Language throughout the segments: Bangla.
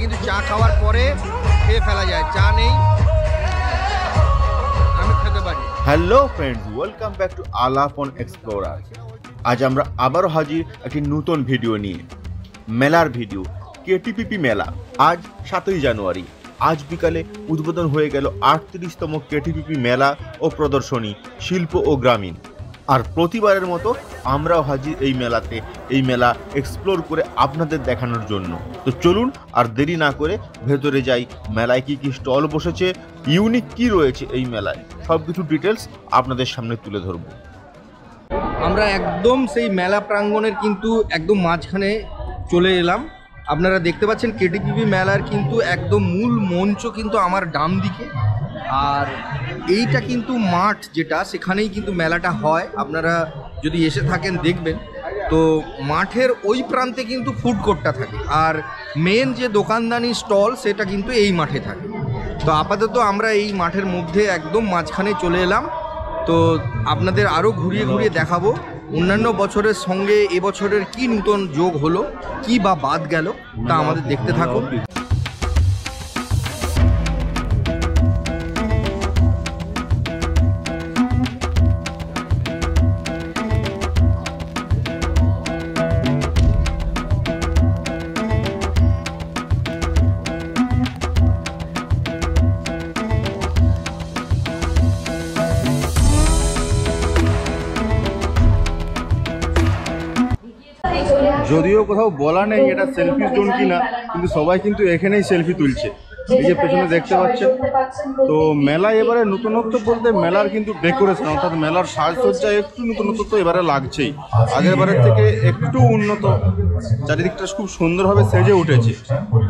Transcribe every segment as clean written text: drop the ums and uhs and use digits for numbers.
কিন্তু চা খাওয়ার পরে খেয়ে ফেলা যায়, চা নেই আমি খেতে পারি। Hello friends, welcome back to Alapan explorer. আজ আমরা আবারও হাজির একটি নতুন ভিডিও নিয়ে, মেলার ভিডিও। কেটিপিপি মেলা আজ 7ই জানুয়ারি। আজ বিকালে উদ্বোধন হয়ে গেল 38তম কেটিপিপি মেলা ও প্রদর্শনী শিল্প ও গ্রামীণ। আর প্রতিবারের মতো আমরাও হাজির এই মেলাতে, এই মেলা এক্সপ্লোর করে আপনাদের দেখানোর জন্য। তো চলুন আর দেরি না করে ভেতরে যাই। মেলায় কি কি স্টল বসেছে, ইউনিক কি রয়েছে এই মেলায়, সব কিছু ডিটেলস আপনাদের সামনে তুলে ধরবো। আমরা একদম সেই মেলা প্রাঙ্গণের কিন্তু একদম মাঝখানে চলে এলাম। আপনারা দেখতে পাচ্ছেন কেটিপিপি মেলার কিন্তু একদম মূল মঞ্চ কিন্তু আমার ডান দিকে, আর এইটা কিন্তু মাঠ যেটা, সেখানেই কিন্তু মেলাটা হয়। আপনারা যদি এসে থাকেন দেখবেন, তো মাঠের ওই প্রান্তে কিন্তু ফুড কোর্টটা থাকে, আর মেন যে দোকানদানি স্টল সেটা কিন্তু এই মাঠে থাকে। তো আপাতত আমরা এই মাঠের মধ্যে একদম মাঝখানে চলে এলাম। তো আপনাদের আরও ঘুরিয়ে ঘুরিয়ে দেখাবো অন্যান্য বছরের সঙ্গে এবছরের কি নতুন যোগ হলো, কি বা বাদ গেল, তা আমাদের দেখতে থাকুন। যদিও কোথাও বলা নেই এটা সেলফি জোন কিনা, কিন্তু সবাই কিন্তু এখানেই সেলফি তুলছে। এই যে পেছনে দেখতে পাচ্ছেন। তো মেলায় এবারে নতুনত্ব বলতে মেলার কিন্তু ডেকোরেশন, অর্থাৎ মেলার সাজসজ্জা একটু নতুনত্ব তো এবারে লাগছেই। আগের বারের থেকে একটু উন্নত, চারিদিকটা খুব সুন্দরভাবে সেজে উঠেছে।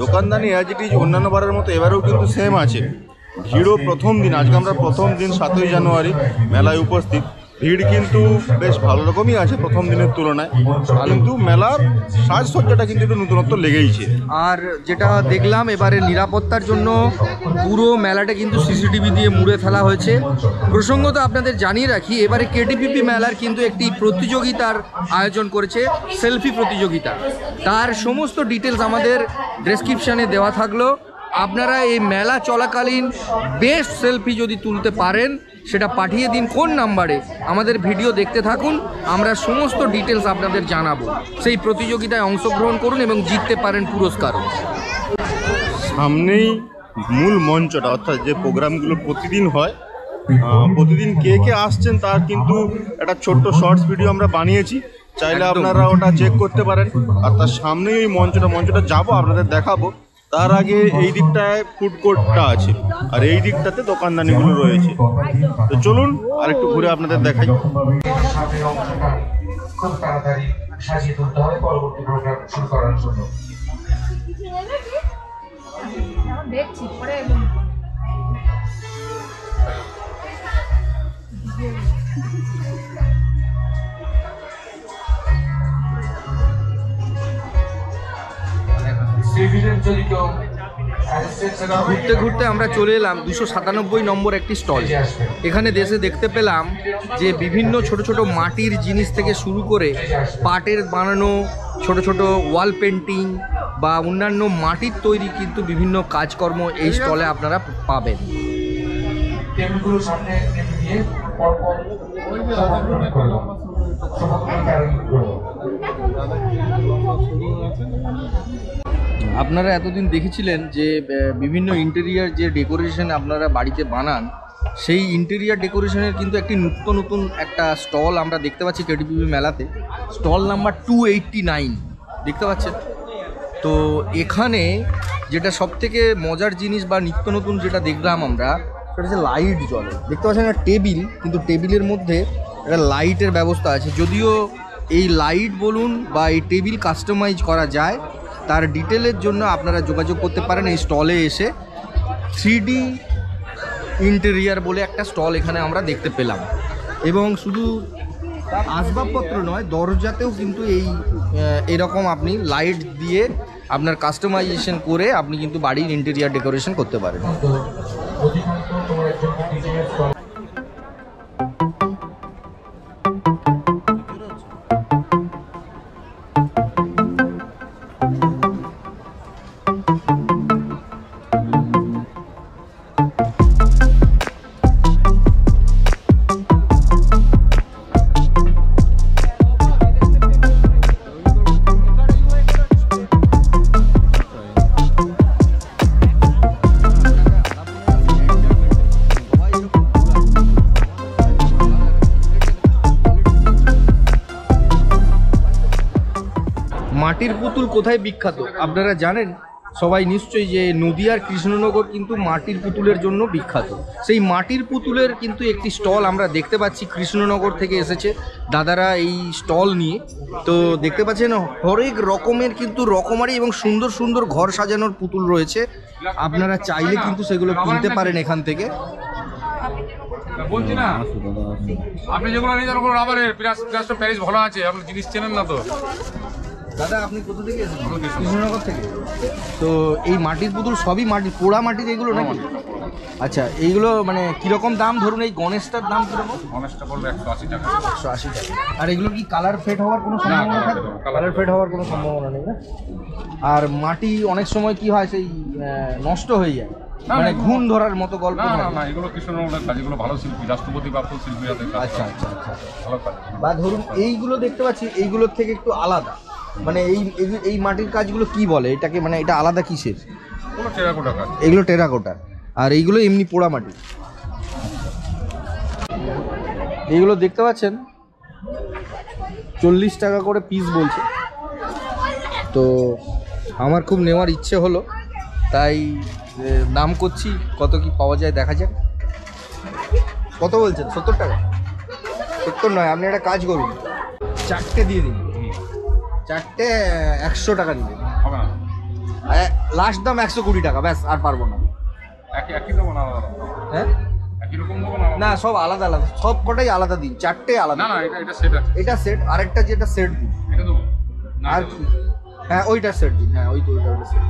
দোকানদানি অ্যাজ ইট ইজ অন্যান্য বারের মতো এবারেও কিন্তু সেম আছে। ভিড়ও প্রথম দিন, আজকে আমরা প্রথম দিন 7ই জানুয়ারি মেলায় উপস্থিত। ভিড় কিন্তু বেশ ভালো রকমই আছে প্রথম দিনের তুলনায়, কিন্তু মেলার সাজসজ্জাটা কিন্তু একটু নতুনত্ব লেগেইছে। আর যেটা দেখলাম এবারে নিরাপত্তার জন্য পুরো মেলাটা কিন্তু সিসিটিভি দিয়ে মুড়ে ফেলা হয়েছে। প্রসঙ্গত আপনাদের জানিয়ে রাখি, এবারে কেটিপিপি মেলার কিন্তু একটি প্রতিযোগিতার আয়োজন করেছে, সেলফি প্রতিযোগিতা। তার সমস্ত ডিটেলস আমাদের ডেসক্রিপশানে দেওয়া থাকলো। আপনারা এই মেলা চলাকালীন বেস্ট সেলফি যদি তুলতে পারেন সেটা পাঠিয়ে দিন কোন নাম্বারে, আমাদের ভিডিও দেখতে থাকুন, আমরা সমস্ত ডিটেলস আপনাদের জানাবো। সেই প্রতিযোগিতায় অংশগ্রহণ করুন এবং জিততে পারেন পুরস্কার। সামনেই মূল মঞ্চটা, অর্থাৎ যে প্রোগ্রামগুলো প্রতিদিন হয়, প্রতিদিন কে কে আসছেন তার কিন্তু একটা ছোট্ট শর্টস ভিডিও আমরা বানিয়েছি, চাইলে আপনারা ওটা চেক করতে পারেন। আর তার সামনেই ওই মঞ্চটা যাবো, আপনাদের দেখাবো। তার আগে এই দিকটায় ফুড কোর্টটা আছে, আর এই দিকটাতে দোকানদানিগুলো রয়েছে। তো চলুন আর একটু ঘুরে আপনাদের দেখাই। খুব তাড়াতাড়ি সাজিয়ে তুলতে হবে পরবর্তী প্রোগ্রাম শুরু করার জন্য। দেখছি পরে ঘুরতে ঘুরতে আমরা চলে এলাম 297 নম্বর একটি স্টল। এখানে দেশে দেখতে পেলাম যে বিভিন্ন ছোট ছোট মাটির জিনিস থেকে শুরু করে পাটের বানানো ছোট ছোট ওয়াল পেন্টিং বা অন্যান্য মাটির তৈরি কিন্তু বিভিন্ন কাজকর্ম এই স্টলে আপনারা পাবেন। আপনারা এতদিন দেখেছিলেন যে বিভিন্ন ইন্টেরিয়ার যে ডেকোরেশন আপনারা বাড়িতে বানান, সেই ইন্টেরিয়ার ডেকোরেশনের কিন্তু একটি নতুন একটা স্টল আমরা দেখতে পাচ্ছি কেটিপিপি মেলাতে। স্টল নাম্বার 289 দেখতে পাচ্ছেন। তো এখানে যেটা সবথেকে মজার জিনিস বা নিত্য নতুন যেটা দেখলাম আমরা, সেটা হচ্ছে লাইট জ্বলে। দেখতে পাচ্ছেন একটা টেবিল, কিন্তু টেবিলের মধ্যে একটা লাইটের ব্যবস্থা আছে। যদিও এই লাইট বলুন বা এই টেবিল কাস্টমাইজ করা যায়, তার ডিটেলের জন্য আপনারা যোগাযোগ করতে পারেন এই স্টলে এসে। 3D ইন্টেরিয়ার বলে একটা স্টল এখানে আমরা দেখতে পেলাম। এবং শুধু আসবাবপত্র নয়, দরজাতেও কিন্তু এরকম আপনি লাইট দিয়ে আপনার কাস্টমাইজেশন করে আপনি কিন্তু বাড়ির ইন্টেরিয়ার ডেকোরেশন করতে পারেন। মাটির পুতুল কোথায় বিখ্যাত আপনারা জানেন সবাই নিশ্চয়ই, যে নদিয়ার কৃষ্ণনগর কিন্তু মাটির পুতুলের জন্য বিখ্যাত। সেই মাটির পুতুলের কিন্তু একটি স্টল আমরা দেখতে পাচ্ছি, কৃষ্ণনগর থেকে এসেছে দাদারা এই স্টল নিয়ে। তো দেখতে পাচ্ছেন হরেক রকমের কিন্তু রকমারি এবং সুন্দর সুন্দর ঘর সাজানোর পুতুল রয়েছে, আপনারা চাইলে কিন্তু সেগুলো কিনতে পারেন এখান থেকে। বলছি না আপনি যেগুলো নিয়ে যান ওগুলো রাবারের প্যারিস ভালো আছে, আপনি জিনিস চেনেন না তো। দাদা আপনি কোথা থেকে এসেছেন? কৃষ্ণনগর থেকে। তো এই মাটির পুতুল সবই মাটির, পোড়া মাটির এগুলো নাকি? আচ্ছা, এইগুলো মানে কিরকম দাম? ধরুন এই গণেশটার দাম কিরকম? অনেকটা পড়বে 180 টাকা। 180 টাকা। আর এগুলো কি কালার ফেড হওয়ার কোনো সম্ভাবনা থাকে? কালার ফেড হওয়ার কোনো সম্ভাবনা নেই না? আর মাটি অনেক সময় কি হয়, সেই নষ্ট হয়ে যায়, মানে ঘুণ ধরার মতো গল্প না না থাকে। না, এগুলো কৃষ্ণনগরের কাজ, এগুলো ভালো শিল্পী, রাষ্ট্রপতি প্রাপ্ত শিল্পী হাতের কাজ। আচ্ছা আচ্ছা আচ্ছা। ভালো কাজ। বা ধরুন এইগুলো দেখতে পাচ্ছি, এইগুলোর থেকে একটু আলাদা, মানে এই মাটির কাজগুলো কি বলে এটাকে, মানে এটা আলাদা কিসের? এগুলো টেরাকোটা কাজ। এগুলো টেরাকোটা, আর এইগুলো এমনি পোড়া মাটি। এইগুলো দেখতে পাচ্ছেন 40 টাকা করে পিস বলছে। তো আমার খুব নেওয়ার ইচ্ছে হলো, তাই দাম করছি, কত কি পাওয়া যায় দেখা যাক। কত বলছেন? 70 টাকা? 70 নয়, আপনি একটা কাজ করুন, 4টে দিয়ে দিন। 4টে 100 টাকা দিবেন। হবে না, লাস্ট দাম 120 টাকা, ব্যাস, আর পারবো না। একই দেবো না, আলাদা হ্যাঁ, একই রকম দেবো না। না সব আলাদা আলাদা, সব কটাই আলাদা দিন, 4টে আলাদা। না না, এটা সেট আছে, এটা সেট, আরেকটা যেটা সেট দিন। এটা দেবো না। আর কি? হ্যাঁ ওইটা সেট দিন, হ্যাঁ ওইটা সেট।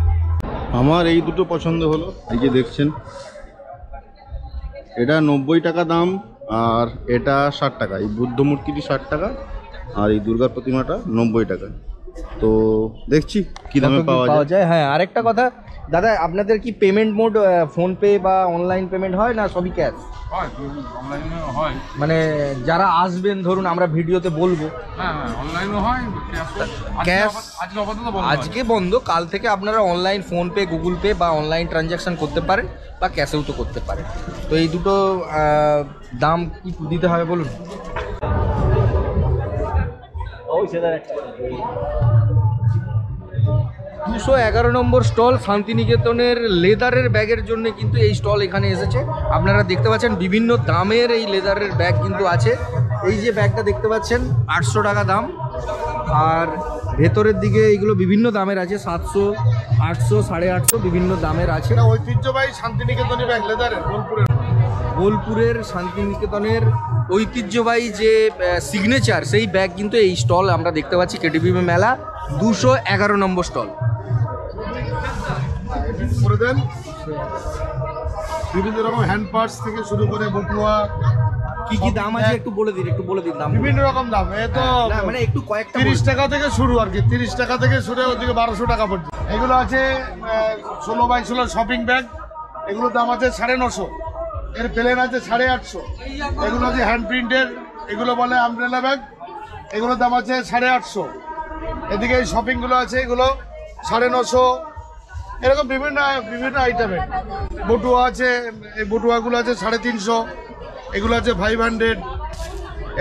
আমার এই দুটো পছন্দ হলো, এই যে দেখছেন, এটা 90 টাকা দাম, আর এটা 60 টাকা। এই বুদ্ধ মূর্তিটি 60 টাকা, আর এই দুর্গা প্রতিমাটা 90 টাকা। তো দেখছি কি দামে পাওয়া যায়। হ্যাঁ, আরেকটা কথা দাদা, আপনাদের কি পেমেন্ট মোড ফোনপে বা অনলাইন পেমেন্ট হয় না সবই ক্যাশ? হয়, অনলাইনে হয়। মানে যারা আসবেন, ধরুন আমরা ভিডিওতে বলবো, হ্যাঁ হ্যাঁ, অনলাইনও হয়, ক্যাশ আজকে আপাতত বন্ধ। আজকে বন্ধ, কাল থেকে আপনারা অনলাইন ফোনপে, গুগল পে বা অনলাইন ট্রানজ্যাকশন করতে পারেন, বা ক্যাশেও তো করতে পারেন। তো এই দুটো দাম কি দিতে হবে বলুন? 211 নম্বর স্টল, শান্তিনিকেতনের লেদারের ব্যাগের জন্য কিন্তু এই স্টল এখানে এসেছে। আপনারা দেখতে পাচ্ছেন বিভিন্ন দামের এই লেদারের ব্যাগ কিন্তু আছে। এই যে ব্যাগটা দেখতে পাচ্ছেন 800 টাকা দাম, আর ভেতরের দিকে এইগুলো বিভিন্ন দামের আছে, 700, 800, 850 বিভিন্ন দামের আছে। ঐতিহ্যবাহী শান্তিনিকেতনী ব্যাগ লেদারের, বোলপুরের শান্তিনিকেতনের ঐতিহ্যবাহী যে সিগনেচার, সেই ব্যাগ কিন্তু এই স্টল আমরা দেখতে পাচ্ছি, কেটিভি মেলা 211 নম্বর স্টল। করে দেন। বিভিন্ন রকম হ্যান্ড পার্টস থেকে শুরু করে বটুয়া, কি কি দাম আছে একটু বলে দিন দাম। বিভিন্ন রকম দাম। এ তো না, মানে একটু কয়েকটা 30 টাকা থেকে শুরু, আর কি 30 টাকা থেকে শুরু ওদিকে 1200 টাকা পর্যন্ত। এগুলো আছে 16x16 শপিং ব্যাগ, এগুলোর দাম আছে 950। এর প্লেন আছে 850। এগুলো আছে হ্যান্ড প্রিন্টের, এগুলো বলে আমব্রেলা ব্যাগ, এগুলোর দাম আছে 850। এদিকে এই শপিংগুলো আছে, এগুলো 950। এরকম বিভিন্ন বিভিন্ন আইটেমের বটুয়া আছে, এই বটুয়াগুলো আছে 350। এগুলো আছে 500।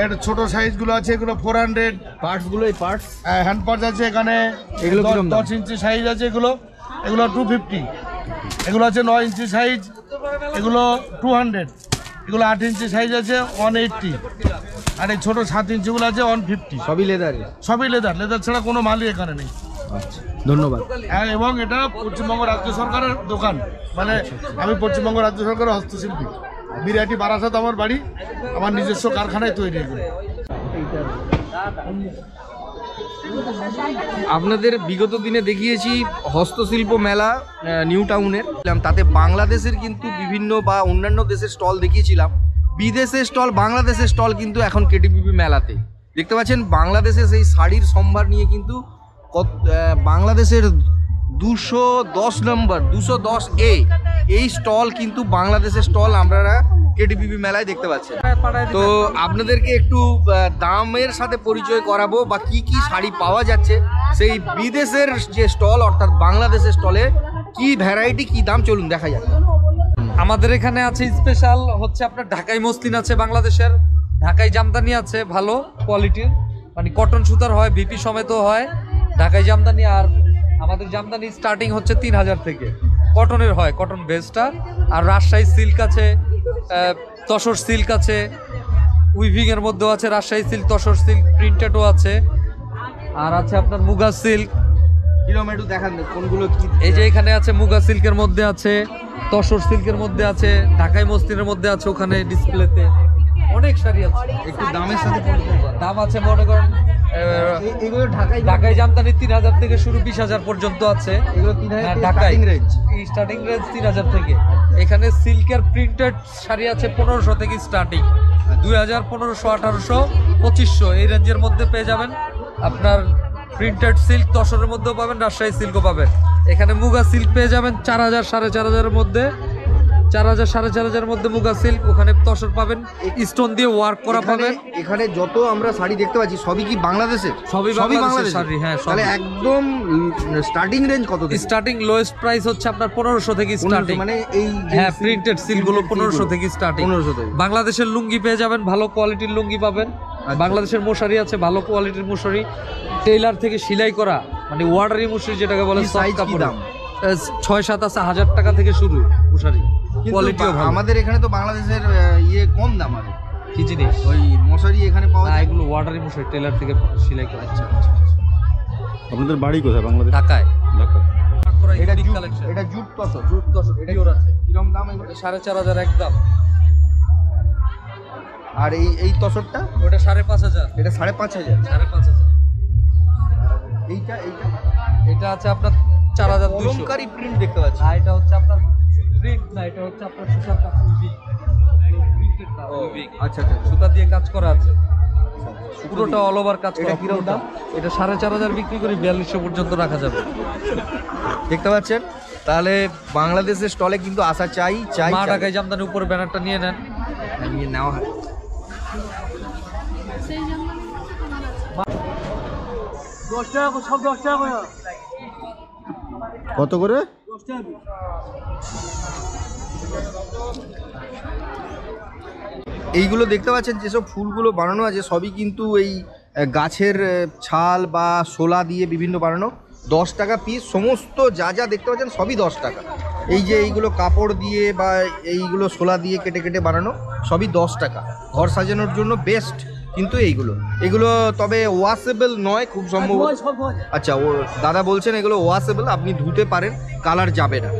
এর ছোট সাইজগুলো আছে, এগুলো 400। পার্টসগুলো, এই পার্টস হ্যান্ড পার্টস আছে এখানে, এগুলো কিরকম দাম? 10 ইঞ্চি সাইজ আছে, এগুলো 250। এগুলো আছে 9 ইঞ্চি সাইজ, এগুলো 200। এগুলো 8 ইঞ্চি সাইজ আছে 180। আর এই ছোটো 7 ইঞ্চিগুলো আছে 150। সবই লেদারে? সবই লেদার, লেদার ছাড়া কোনো মালই এখানে নেই। আচ্ছা, ধন্যবাদ। হ্যাঁ, এবং এটা পশ্চিমবঙ্গ রাজ্য সরকারের দোকান, মানে আমি পশ্চিমবঙ্গ রাজ্য সরকারের হস্তশিল্পী। বিরাটি বারাসাত আমার বাড়ি, আমার নিজস্ব কারখানায় তৈরি এগুলো। আপনাদের বিগত দিনে দেখিয়েছি হস্তশিল্প মেলা নিউ টাউনের, তাতে বাংলাদেশের কিন্তু বিভিন্ন বা অন্যান্য দেশের স্টল দেখিয়েছিলাম। বিদেশের স্টল, বাংলাদেশের স্টল কিন্তু এখন কেটিপিপি মেলাতে দেখতে পাচ্ছেন। বাংলাদেশে সেই শাড়ির সম্ভার নিয়ে কিন্তু বাংলাদেশের 210 নম্বর 210A এই স্টল কিন্তু বাংলাদেশের স্টল আপনারা কেটিপিপি মেলায় দেখতে পাচ্ছেন। তো আপনাদেরকে একটু দামের সাথে পরিচয় করাবো, বা কি কি শাড়ি পাওয়া যাচ্ছে সেই বিদেশের যে স্টল অর্থাৎ বাংলাদেশের স্টলে কি ভ্যারাইটি, কি দাম, চলুন দেখা যাক। আমাদের এখানে আছে স্পেশাল হচ্ছে আপনার ঢাকাই মসলিন আছে, বাংলাদেশের ঢাকাই জামদানি আছে ভালো কোয়ালিটির, মানে কটন সুতার হয়, ভিপি সমেত হয়। ঢাকাই জামদানি। আর আমাদের জামদানি স্টার্টিং হচ্ছে 3000 থেকে, কটনের হয়, কটন বেসটা। আর রাজশাহী সিল্ক আছে, তসর সিল্ক আছে, উইভিং এর মধ্যেও আছে রাজশাহী সিল্ক, তসর সিল্ক, প্রিন্টেডও আছে। আর আছে আপনার মুগা সিল্ক। কিরকম একটু দেখান কোনগুলো কি? এই যে এখানে আছে মুগা সিল্কের মধ্যে আছে, তসর সিল্কের মধ্যে আছে, ঢাকাই মসলিনের মধ্যে আছে ওখানে ডিসপ্লেতে। অনেক শাড়ি আছে। একটু দামের সাথে পরিচয় করান। দাম আছে মনে করেন এগুলো ঢাকাই জামদানি 3000 থেকে শুরু, 20000 পর্যন্ত আছে। এগুলো 3000 হ্যাঁ, থেকে ঢাকাই starting range। স্টার্টিং রেঞ্জ 3000 থেকে। এখানে সিল্কের প্রিন্টেড শাড়ি আছে 1500 থেকে স্টার্টিং, 2000, 1500, 1800, 2500 এই রেঞ্জের মধ্যে পেয়ে যাবেন। আপনার প্রিন্টেড সিল্ক তসরের মধ্যেও পাবেন, রাজশাহী সিল্কও পাবেন। এখানে মুগা সিল্ক পেয়ে যাবেন 4000, 4500 মধ্যে, 4000, 4500 মধ্যে মুগা সিল্ক। ওখানে তসর পাবেন, স্টোন দিয়ে ওয়ার্ক করা পাবেন। এখানে যত আমরা শাড়ি দেখতে পাচ্ছি সবই কি বাংলাদেশের? সবই বাংলাদেশের শাড়ি, হ্যাঁ, সবই। তাহলে একদম স্টার্টিং রেঞ্জ কত থেকে? স্টার্টিং লোয়েস্ট প্রাইস হচ্ছে আপনার 1500 থেকে স্টার্টিং। মানে এই হ্যাঁ, প্রিন্টেড সিল্ক গুলো 1500 থেকে স্টার্টিং। 1500 থেকে। বাংলাদেশের লুঙ্গি পেয়ে যাবেন, ভালো কোয়ালিটির লুঙ্গি পাবেন। বাংলাদেশের মশারি আছে, ভালো কোয়ালিটির মশারি, টেইলার থেকে সেলাই করা, মানে ওয়ার্ডারি মশারি যেটাকে বলে, কি সফট size, কি কাপড়। দাম? 6-7 আছে, 1000 টাকা থেকে শুরু মশারি, কিন্তু কোয়ালিটিও ভালো। আমাদের এখানে তো বাংলাদেশের ইয়ে কম দাম আছে। কি জিনিস? ওই মশারি এখানে পাওয়া না, যায়। এগুলো ওয়ার্ডারি মশারি, টেইলার থেকে সেলাই করা। আচ্ছা, আপনাদের বাড়ি কোথায় বাংলাদেশ? ঢাকায়। ঢাকা। এটা জুট, কালেকশন, এটা jute tussar. Jute tussar pure আছে। কিরকম দাম এগুলো? 4500 একদম। আর এই তসরটা ওটা 5500। এটা 5500। 5500। এইটা এটা আছে আপনার 4200। অলংকারী প্রিন্ট দেখতে পাচ্ছি। আর এটা হচ্ছে আপনার প্রিন্ট না, এটা হচ্ছে আপনার সুতার কাজ, উইভিং। প্রিন্টেড না, উইভিং। আচ্ছা আচ্ছা। সুতা দিয়ে কাজ করা আছে, পুরোটা অল ওভার কাজ করা। এটা কিরকম পুরোটা দাম? এটা 4500 বিক্রি করি, 4200 পর্যন্ত রাখা যাবে। দেখতে পাচ্ছেন? তাহলে বাংলাদেশের স্টলে কিন্তু আসা চাই। মা ঢাকাই জামদানি উপরে ব্যানারটা নিয়ে নেন। নিয়ে নেওয়া হয়। কত করে? এইগুলো দেখতে পাচ্ছেন যেসব ফুলগুলো বানানো আছে সবই কিন্তু এই গাছের ছাল বা শোলা দিয়ে বিভিন্ন বানানো। 10 টাকা পিস সমস্ত যা যা দেখতে পাচ্ছেন সবই 10 টাকা। এই যে এইগুলো কাপড় দিয়ে বা এইগুলো শোলা দিয়ে কেটে কেটে বানানো সবই 10 টাকা। ঘর সাজানোর জন্য বেস্ট কিন্তু এগুলো তবে ওয়াশেবল নয় খুব সম্ভব। আচ্ছা, ও দাদা বলছেন এগুলো ওয়াশেবল, আপনি ধুতে পারেন, কালার যাবে না।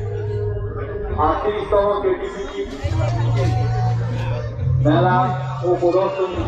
মেলা ও প্রদর্শনী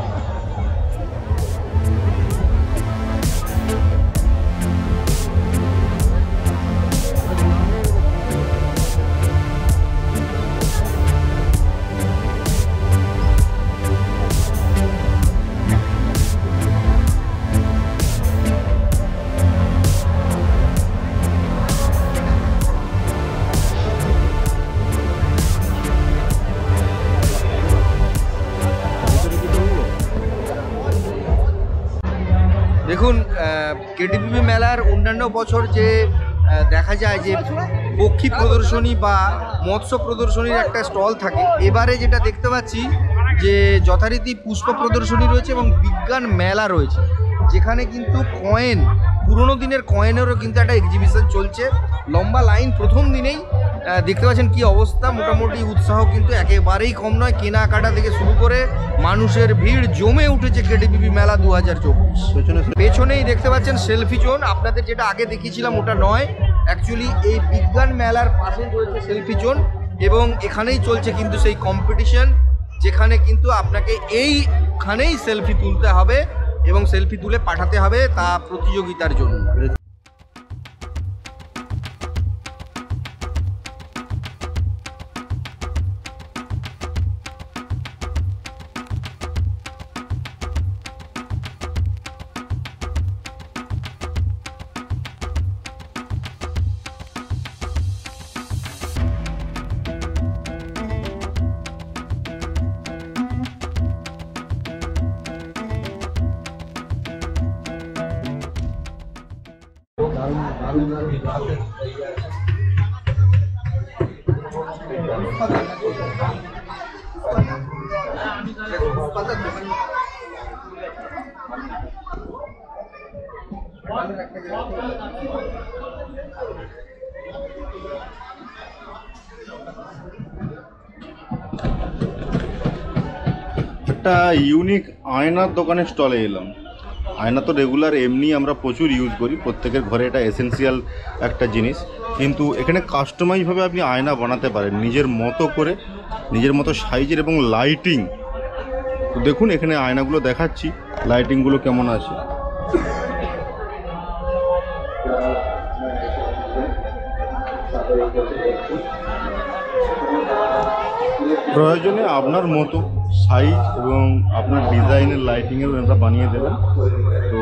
দেখুন, কেটিপিপি মেলার অন্যান্য বছর যে দেখা যায় যে পক্ষী প্রদর্শনী বা মৎস্য প্রদর্শনীর একটা স্টল থাকে, এবারে যেটা দেখতে পাচ্ছি যে যথারীতি পুষ্প প্রদর্শনী রয়েছে এবং বিজ্ঞান মেলা রয়েছে, যেখানে কিন্তু কয়েন, পুরোনো দিনের কয়েনেরও কিন্তু একটা এক্সিবিশন চলছে। লম্বা লাইন প্রথম দিনেই। দেখতে পাচ্ছেন কি অবস্থা, মোটামুটি উৎসাহ কিন্তু একেবারেই কম নয়। কেনাকাটা থেকে শুরু করে মানুষের ভিড় জমে উঠেছে কেটিপিপি মেলা 2024। পেছনেই দেখতে পাচ্ছেন সেলফি জোন। আপনাদের যেটা আগে দেখিয়েছিলাম ওটা নয়, অ্যাকচুয়ালি এই বিজ্ঞান মেলার পাশেই রয়েছে সেলফি জোন এবং এখানেই চলছে কিন্তু সেই কম্পিটিশন, যেখানে কিন্তু আপনাকে এইখানেই সেলফি তুলতে হবে এবং সেলফি তুলে পাঠাতে হবে তা প্রতিযোগিতার জন্য। একটা ইউনিক আয়নার দোকানের স্টলে এলাম। আয়না তো রেগুলার এমনি আমরা প্রচুর ইউজ করি, প্রত্যেকের ঘরে এটা এসেন্সিয়াল একটা জিনিস, কিন্তু এখানে কাস্টমাইজভাবে আপনি আয়না বানাতে পারেন নিজের মতো করে, নিজের মতো সাইজের এবং লাইটিং। তো দেখুন এখানে আয়নাগুলো দেখাচ্ছি, লাইটিংগুলো কেমন আছে। প্রয়োজনে আপনার মতো সাইজ এবং আপনার ডিজাইনের লাইটিংয়ের আমরা বানিয়ে দেবেন। তো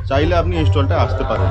চাইলে আপনি এই স্টলটা আসতে পারেন।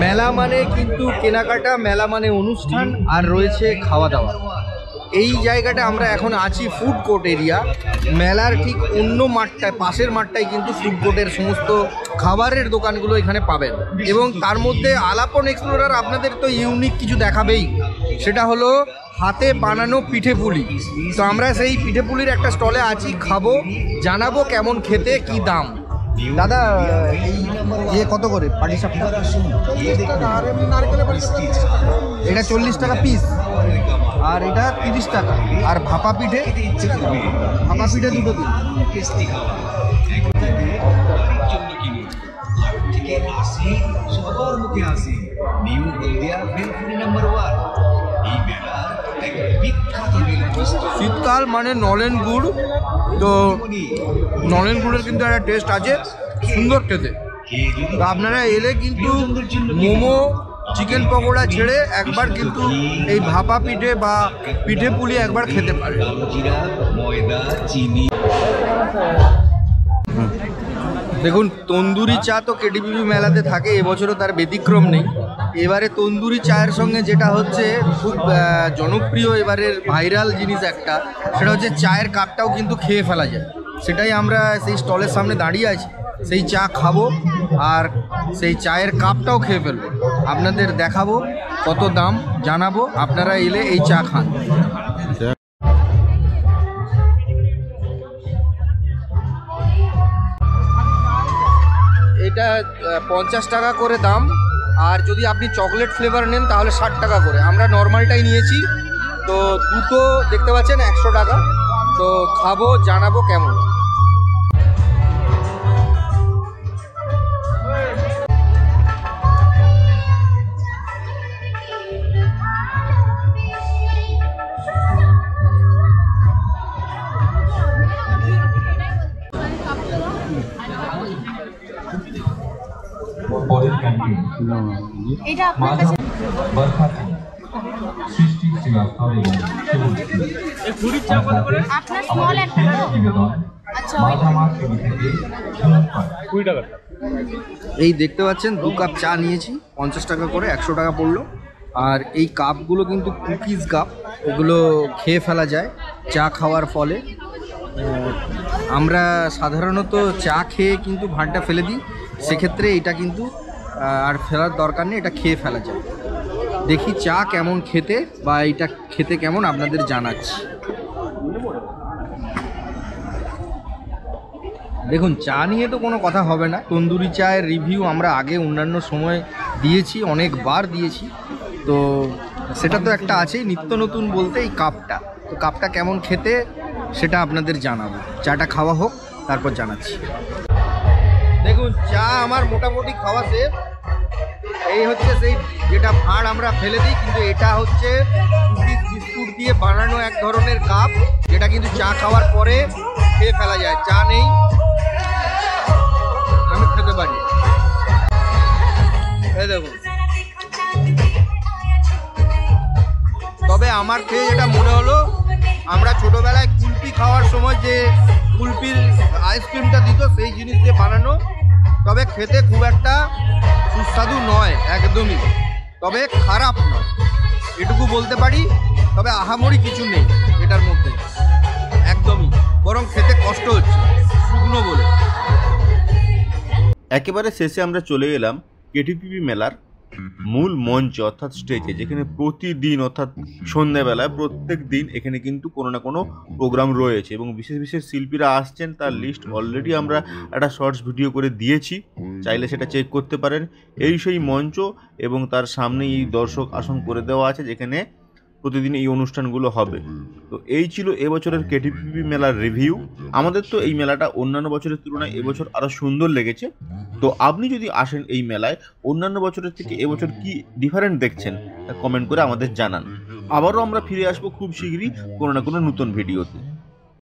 মেলা মানে কিন্তু কেনাকাটা, মেলা মানে অনুষ্ঠান, আর রয়েছে খাওয়া দাওয়া। এই জায়গাটা আমরা এখন আছি ফুড কোর্ট এরিয়া। মেলার ঠিক অন্য মাঠটায়, পাশের মাঠটায় কিন্তু ফুড কোর্টের সমস্ত খাবারের দোকানগুলো এখানে পাবেন। এবং তার মধ্যে আলাপন এক্সপ্লোরার আপনাদের তো ইউনিক কিছু দেখাবেই, সেটা হলো হাতে বানানো পিঠে পুলি। তো আমরা সেই পিঠে পুলির একটা স্টলে আছি, খাবো, জানাবো কেমন খেতে, কি দাম। দাদা এই কত করে পাটি সাপটা? এটা 40 টাকা পিস, আর এটা 30 টাকা। আর ভাপা পিঠে, ভাপা পিঠে দুটো দিন। শীতকাল মানে নলেন গুড়, তো নলেন গুড়ের কিন্তু একটা টেস্ট আছে, সুন্দর খেতে। তো আপনারা এলে কিন্তু মোমো, চিকেন পকোড়া ছেড়ে একবার কিন্তু এই ভাপা পিঠে বা পিঠে পুলি একবার খেতে পারে। দেখুন তন্দুরি চা তো কেডিপিপি মেলাতে থাকে, এবছরও তার ব্যতিক্রম নেই। এবারে তন্দুরি চায়ের সঙ্গে যেটা হচ্ছে খুব জনপ্রিয়, এবারের ভাইরাল জিনিস একটা, সেটা হচ্ছে চায়ের কাপটাও কিন্তু খেয়ে ফেলা যায়। সেটাই আমরা সেই স্টলের সামনে দাঁড়িয়ে আছি, সেই চা খাবো আর সেই চায়ের কাপটাও খেয়ে ফেলবো, আপনাদের দেখাবো কত দাম, জানাবো। আপনারা এলে এই চা খান। এটা 50 টাকা করে দাম, আর যদি আপনি চকলেট ফ্লেভার নেন তাহলে 60 টাকা করে। আমরা নর্মালটাই নিয়েছি, তো দুটো দেখতে পাচ্ছেন 100 টাকা। তো খাবো, জানাবো কেমন। পরের ক্যাম্পেইন এটা আপনার কাছে বরখা সিং, সৃষ্টি শ্রীবাস্তব এবং আপনার স্মল একটা তো নিবেদন আচ্ছা মাঝামাঝ ছবি থেকে 20 টাকা। এই দেখতে পাচ্ছেন 2 কাপ চা নিয়েছি, 50 টাকা করে, 100 টাকা পড়লো। আর এই কাপগুলো কিন্তু কুকিজ কাপ, এগুলো খেয়ে ফেলা যায় চা খাওয়ার ফলে। আমরা সাধারণত চা খেয়ে কিন্তু ভাঁড়টা ফেলে দিই, সেক্ষেত্রে এটা কিন্তু আর ফেলার দরকার নেই, এটা খেয়ে ফেলা যায়। দেখি চা কেমন খেতে, বা এটা খেতে কেমন আপনাদের জানাচ্ছি। দেখুন, চা নিয়ে তো কোনো কথা হবে না। তন্দুরি চায়ের রিভিউ আমরা আগে অন্যান্য সময় দিয়েছি, অনেকবার দিয়েছি। তো সেটা তো একটা আছেই, নিত্য নতুন বলতে এই কাপটা। তো কাপটা কেমন খেতে সেটা আপনাদের জানাবো। চাটা খাওয়া হোক, তারপর জানাচ্ছি। দেখুন, চা আমার মোটামুটি খাওয়া শেষ। এই হচ্ছে সেই যেটা ভাঁড় আমরা ফেলে দিই, কিন্তু এটা হচ্ছে কুকিজ বিস্কুট দিয়ে বানানো এক ধরনের কাপ, যেটা কিন্তু চা খাওয়ার পরে খেয়ে ফেলা যায়। চা নেই, আমি খেতে পারি। এই দেখুন, তবে আমার খেয়ে যেটা মনে হলো, আমরা ছোটবেলায় কুলপি খাওয়ার সময় যে কুলপির আইসক্রিমটা দিত, সেই জিনিস দিয়ে বানানো। তবে খেতে খুব একটা সুস্বাদু নয় একদমই, তবে খারাপ নয়, এটুকু বলতে পারি। তবে আহামরি কিছু নেই এটার মধ্যে, একদমই, বরং খেতে কষ্ট হচ্ছে শুকনো বলে। একেবারে শেষে আমরা চলে এলাম কেটিপিপি মেলার মূল মঞ্চে অর্থাৎ স্টেজে, যেখানে প্রতিদিন অর্থাৎ সন্ধ্যাবেলায় প্রত্যেক দিন এখানে কিন্তু কোনো না কোনো প্রোগ্রাম রয়েছে এবং বিশেষ বিশেষ শিল্পীরা আসছেন। তার লিস্ট অলরেডি আমরা একটা শর্টস ভিডিও করে দিয়েছি, চাইলে সেটা চেক করতে পারেন। এই সেই মঞ্চ এবং তার সামনে এই দর্শক আসন করে দেওয়া আছে, যেখানে প্রতিদিন এই অনুষ্ঠানগুলো হবে। তো এই ছিল এবছরের কেটিপিপি মেলার রিভিউ। আমাদের তো এই মেলাটা অন্যান্য বছরের তুলনায় এবছর আরও সুন্দর লেগেছে। তো আপনি যদি আসেন এই মেলায়, অন্যান্য বছরের থেকে এবছর কি ডিফারেন্ট দেখছেন তা কমেন্ট করে আমাদের জানান। আবারও আমরা ফিরে আসবো খুব শীঘ্রই কোনো না কোনো নতুন ভিডিওতে।